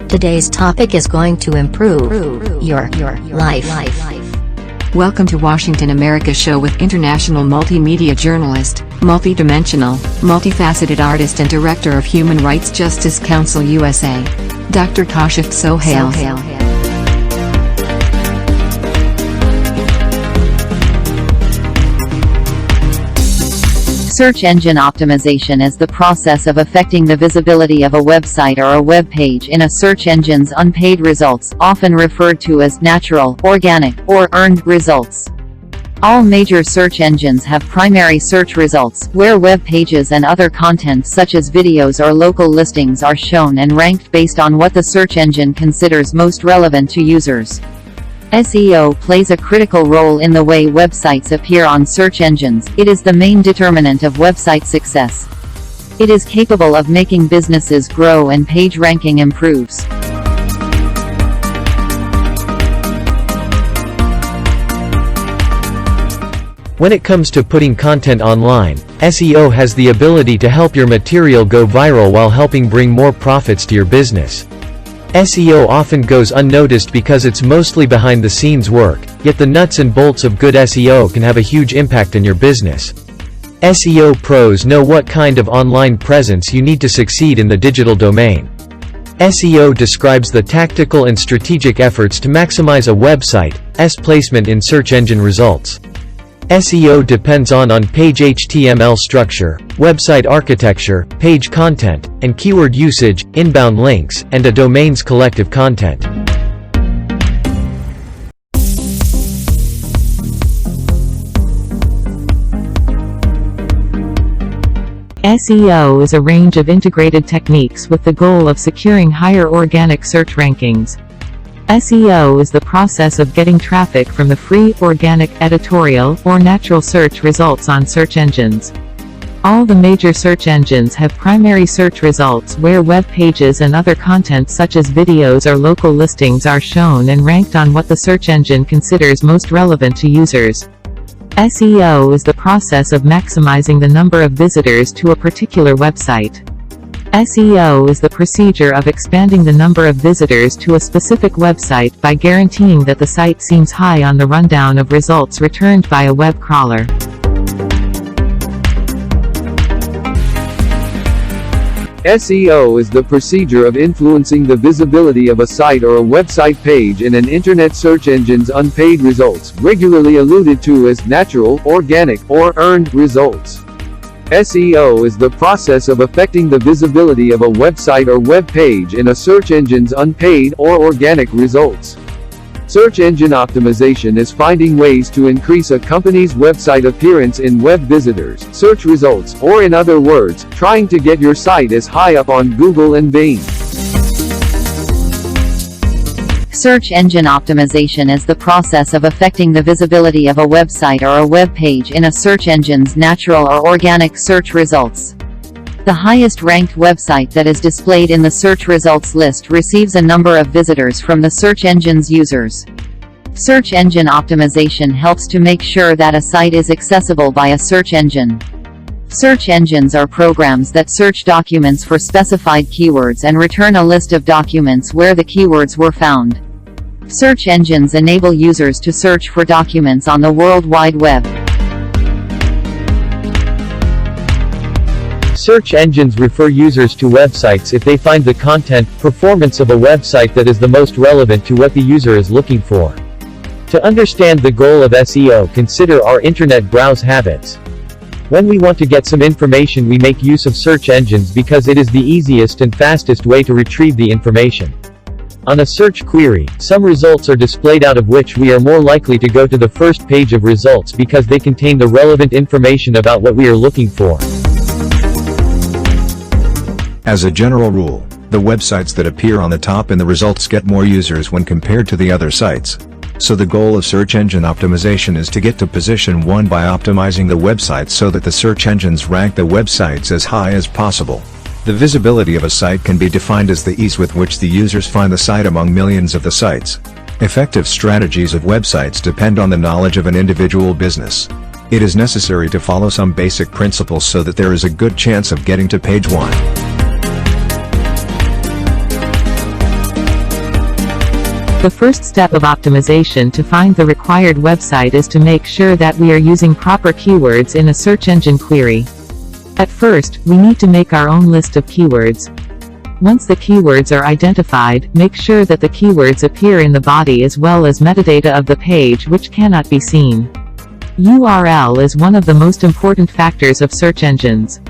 Today's topic is going to improve your life. Welcome to Washington America Show with international multimedia journalist, multidimensional, multifaceted artist and director of Human Rights Justice Council USA, Dr. Kashif Sohail. Search engine optimization is the process of affecting the visibility of a website or a web page in a search engine's unpaid results, often referred to as natural, organic, or earned results. All major search engines have primary search results, where web pages and other content such as videos or local listings are shown and ranked based on what the search engine considers most relevant to users. SEO plays a critical role in the way websites appear on search engines. It is the main determinant of website success. It is capable of making businesses grow and page ranking improves. When it comes to putting content online, SEO has the ability to help your material go viral while helping bring more profits to your business. SEO often goes unnoticed because it's mostly behind-the-scenes work, yet the nuts and bolts of good SEO can have a huge impact in your business. SEO pros know what kind of online presence you need to succeed in the digital domain. SEO describes the tactical and strategic efforts to maximize a website's placement in search engine results. SEO depends on page HTML structure, website architecture, page content, and keyword usage, inbound links, and a domain's collective content. SEO is a range of integrated techniques with the goal of securing higher organic search rankings. SEO is the process of getting traffic from the free, organic, editorial, or natural search results on search engines. All the major search engines have primary search results where web pages and other content such as videos or local listings are shown and ranked on what the search engine considers most relevant to users. SEO is the process of maximizing the number of visitors to a particular website. SEO is the procedure of expanding the number of visitors to a specific website by guaranteeing that the site seems high on the rundown of results returned by a web crawler. SEO is the procedure of influencing the visibility of a site or a website page in an internet search engine's unpaid results, regularly alluded to as natural, organic, or earned results. SEO is the process of affecting the visibility of a website or web page in a search engine's unpaid or organic results. Search engine optimization is finding ways to increase a company's website appearance in web visitors, search results, or in other words, trying to get your site as high up on Google and Bing. Search engine optimization is the process of affecting the visibility of a website or a web page in a search engine's natural or organic search results. The highest ranked website that is displayed in the search results list receives a number of visitors from the search engine's users. Search engine optimization helps to make sure that a site is accessible by a search engine. Search engines are programs that search documents for specified keywords and return a list of documents where the keywords were found. Search engines enable users to search for documents on the World Wide Web. Search engines refer users to websites if they find the content, performance of a website that is the most relevant to what the user is looking for. To understand the goal of SEO, consider our internet browse habits. When we want to get some information, we make use of search engines because it is the easiest and fastest way to retrieve the information. On a search query, some results are displayed out of which we are more likely to go to the first page of results because they contain the relevant information about what we are looking for. As a general rule, the websites that appear on the top in the results get more users when compared to the other sites. So the goal of search engine optimization is to get to position 1 by optimizing the websites so that the search engines rank the websites as high as possible. The visibility of a site can be defined as the ease with which the users find the site among millions of the sites. Effective strategies of websites depend on the knowledge of an individual business. It is necessary to follow some basic principles so that there is a good chance of getting to page 1. The first step of optimization to find the required website is to make sure that we are using proper keywords in a search engine query. At first, we need to make our own list of keywords. Once the keywords are identified, make sure that the keywords appear in the body as well as metadata of the page which cannot be seen. URL is one of the most important factors of search engines.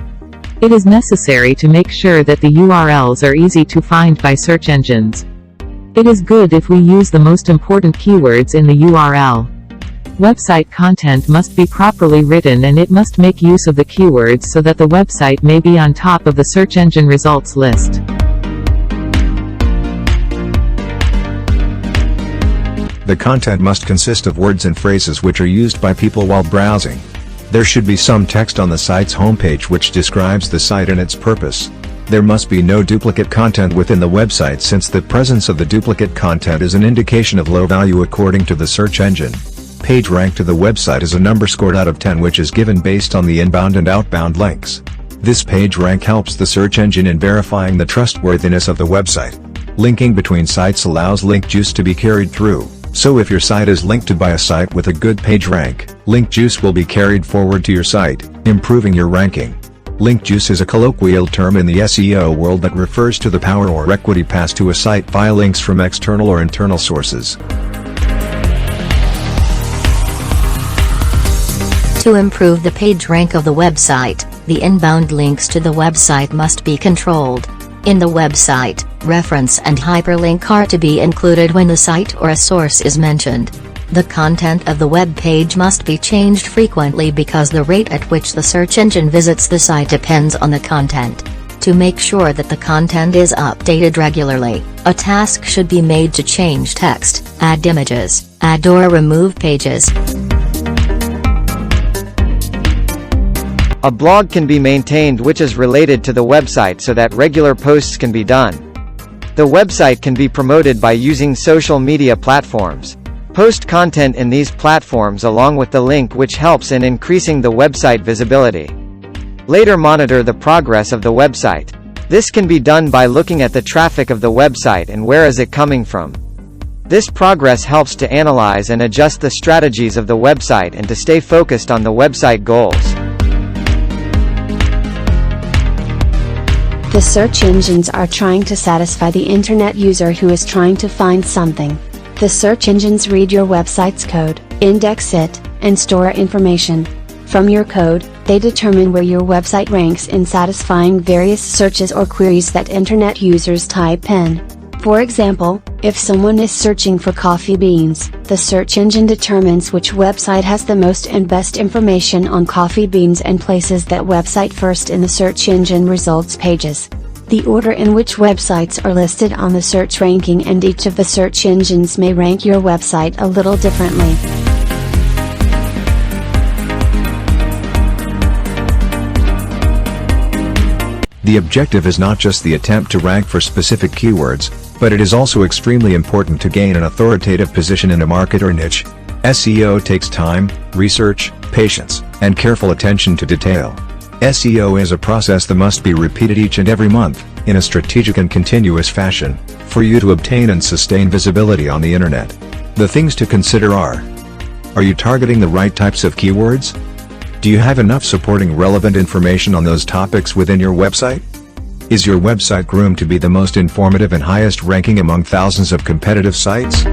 It is necessary to make sure that the URLs are easy to find by search engines. It is good if we use the most important keywords in the URL. Website content must be properly written and it must make use of the keywords so that the website may be on top of the search engine results list. The content must consist of words and phrases which are used by people while browsing. There should be some text on the site's homepage which describes the site and its purpose. There must be no duplicate content within the website since the presence of the duplicate content is an indication of low value according to the search engine. Page rank to the website is a number scored out of 10 which is given based on the inbound and outbound links. This page rank helps the search engine in verifying the trustworthiness of the website. Linking between sites allows link juice to be carried through. So if your site is linked to by a site with a good page rank, link juice will be carried forward to your site, improving your ranking. Link juice is a colloquial term in the SEO world that refers to the power or equity passed to a site via links from external or internal sources. To improve the page rank of the website, the inbound links to the website must be controlled. In the website, reference and hyperlink are to be included when the site or a source is mentioned. The content of the web page must be changed frequently because the rate at which the search engine visits the site depends on the content. To make sure that the content is updated regularly, a task should be made to change text, add images, add or remove pages. A blog can be maintained which is related to the website so that regular posts can be done. The website can be promoted by using social media platforms. Post content in these platforms along with the link which helps in increasing the website visibility. Later monitor the progress of the website. This can be done by looking at the traffic of the website and where is it coming from. This progress helps to analyze and adjust the strategies of the website and to stay focused on the website goals. The search engines are trying to satisfy the internet user who is trying to find something. The search engines read your website's code, index it, and store information. From your code, they determine where your website ranks in satisfying various searches or queries that internet users type in. For example, if someone is searching for coffee beans, the search engine determines which website has the most and best information on coffee beans and places that website first in the search engine results pages. The order in which websites are listed on the search ranking and each of the search engines may rank your website a little differently. The objective is not just the attempt to rank for specific keywords, but it is also extremely important to gain an authoritative position in a market or niche. SEO takes time, research, patience, and careful attention to detail. SEO is a process that must be repeated each and every month, in a strategic and continuous fashion, for you to obtain and sustain visibility on the internet. The things to consider are: you targeting the right types of keywords? Do you have enough supporting relevant information on those topics within your website? Is your website groomed to be the most informative and highest ranking among thousands of competitive sites?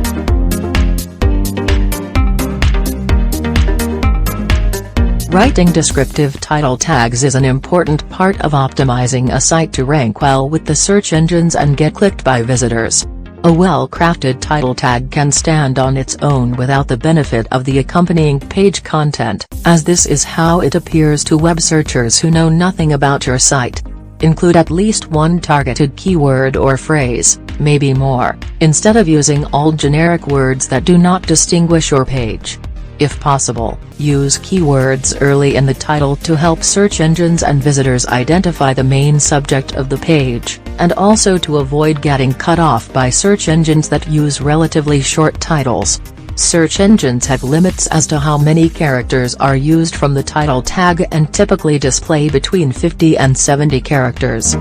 Writing descriptive title tags is an important part of optimizing a site to rank well with the search engines and get clicked by visitors. A well-crafted title tag can stand on its own without the benefit of the accompanying page content, as this is how it appears to web searchers who know nothing about your site. Include at least one targeted keyword or phrase, maybe more, instead of using all generic words that do not distinguish your page. If possible, use keywords early in the title to help search engines and visitors identify the main subject of the page, and also to avoid getting cut off by search engines that use relatively short titles. Search engines have limits as to how many characters are used from the title tag and typically display between 50 and 70 characters.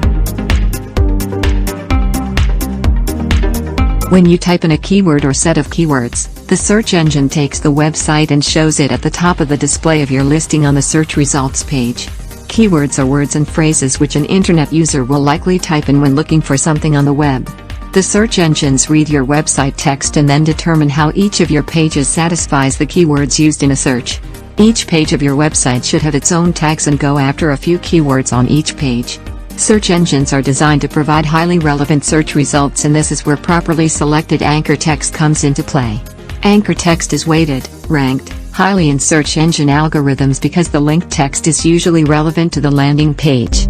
When you type in a keyword or set of keywords, the search engine takes the website and shows it at the top of the display of your listing on the search results page. Keywords are words and phrases which an internet user will likely type in when looking for something on the web. The search engines read your website text and then determine how each of your pages satisfies the keywords used in a search. Each page of your website should have its own tags and go after a few keywords on each page. Search engines are designed to provide highly relevant search results, and this is where properly selected anchor text comes into play. Anchor text is weighted, ranked highly in search engine algorithms because the linked text is usually relevant to the landing page.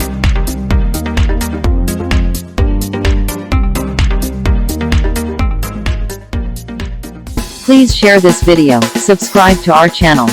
Please share this video, subscribe to our channel.